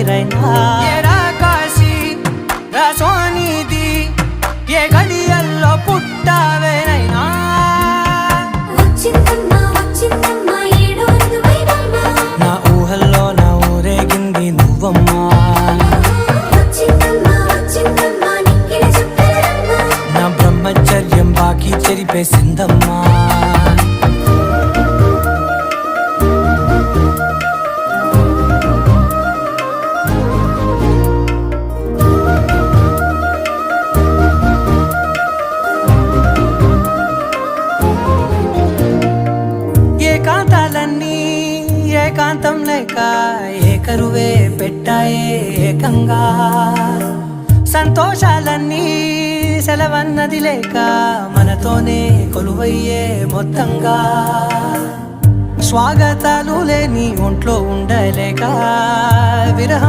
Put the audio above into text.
ఊపిరైనా కాశీ సోనిది ఏ గడియల్లో పుట్టావేనైనా నా ఊహల్లో నా ఊరేగింది నువ్వమ్మా నా బ్రహ్మచర్యం బాకీ చెరిపేసిందమ్మా ఏకాంతాలన్నీ ఏకాంతం లేక ఏకరువే పెట్టాయే ఏకంగా సంతోషాలన్నీ సెలవన్నది లేక మనతోనే కొలువయ్యే మొత్తంగా స్వాగతాలు లేని ఒంట్లో ఉండలేక విరహం